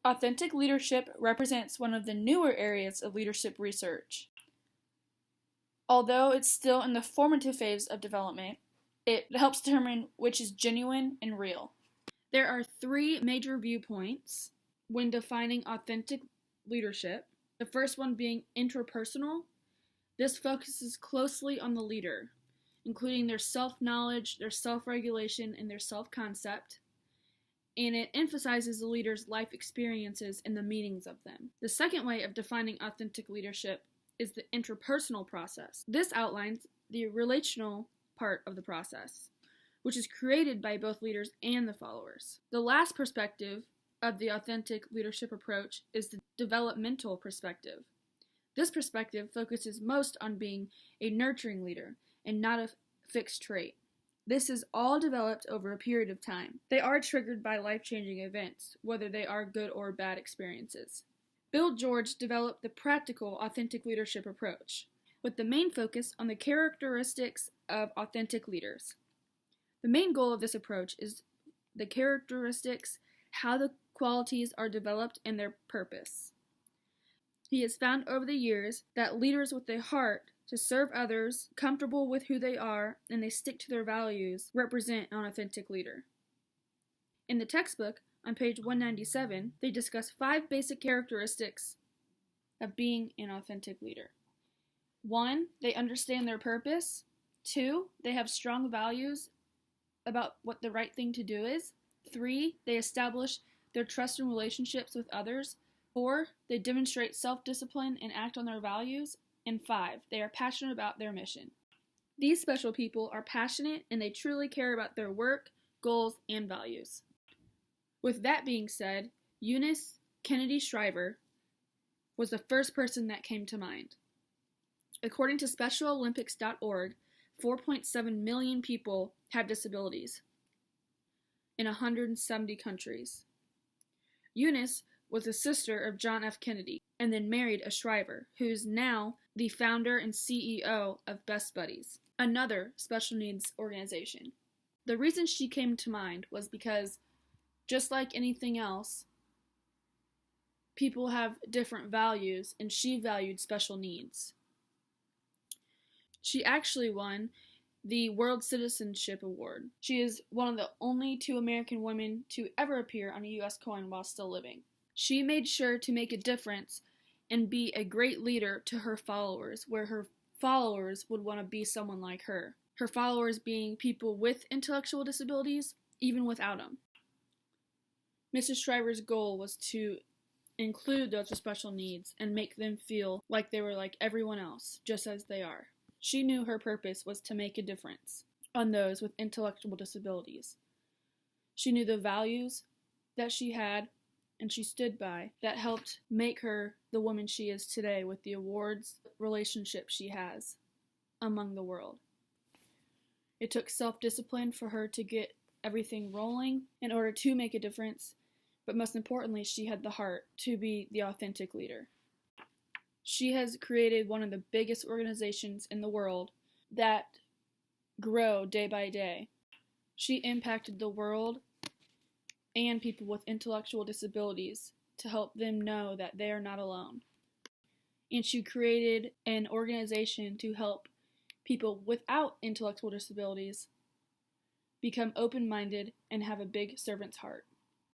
Authentic leadership represents one of the newer areas of leadership research. Although it's still in the formative phase of development, it helps determine which is genuine and real. There are three major viewpoints when defining authentic leadership. The first one being interpersonal. This focuses closely on the leader, including their self-knowledge, their self-regulation, and their self-concept. And it emphasizes the leader's life experiences and the meanings of them. The second way of defining authentic leadership is the interpersonal process. This outlines the relational part of the process, which is created by both leaders and the followers. The last perspective of the authentic leadership approach is the developmental perspective. This perspective focuses most on being a nurturing leader and not a fixed trait. This is all developed over a period of time. They are triggered by life-changing events, whether they are good or bad experiences. Bill George developed the practical authentic leadership approach, with the main focus on the characteristics of authentic leaders. The main goal of this approach is the characteristics, how the qualities are developed, and their purpose. He has found over the years that leaders with a heart to serve others, comfortable with who they are, and they stick to their values, represent an authentic leader. In the textbook, on page 197, they discuss 5 basic characteristics of being an authentic leader. 1, they understand their purpose. 2, they have strong values about what the right thing to do is. 3, they establish their trust and relationships with others. 4, they demonstrate self-discipline and act on their values. And 5, they are passionate about their mission. These special people are passionate and they truly care about their work, goals, and values. With that being said, Eunice Kennedy Shriver was the first person that came to mind. According to SpecialOlympics.org, 4.7 million people have disabilities in 170 countries. Eunice was the sister of John F. Kennedy and then married a Shriver, who's now the founder and CEO of Best Buddies, another special needs organization. The reason she came to mind was because, just like anything else, people have different values, and she valued special needs. She actually won the World Citizenship Award. She is one of the only 2 American women to ever appear on a U.S. coin while still living. She made sure to make a difference and be a great leader to her followers, where her followers would want to be someone like her. Her followers being people with intellectual disabilities, even without them. Mrs. Shriver's goal was to include those with special needs and make them feel like they were like everyone else, just as they are. She knew her purpose was to make a difference on those with intellectual disabilities. She knew the values that she had and she stood by that helped make her the woman she is today, with the awards, relationship she has among the world. It took self-discipline for her to get everything rolling in order to make a difference, but most importantly, she had the heart to be the authentic leader. She has created one of the biggest organizations in the world that grow day by day. She impacted the world and people with intellectual disabilities to help them know that they are not alone. And she created an organization to help people without intellectual disabilities become open-minded and have a big servant's heart.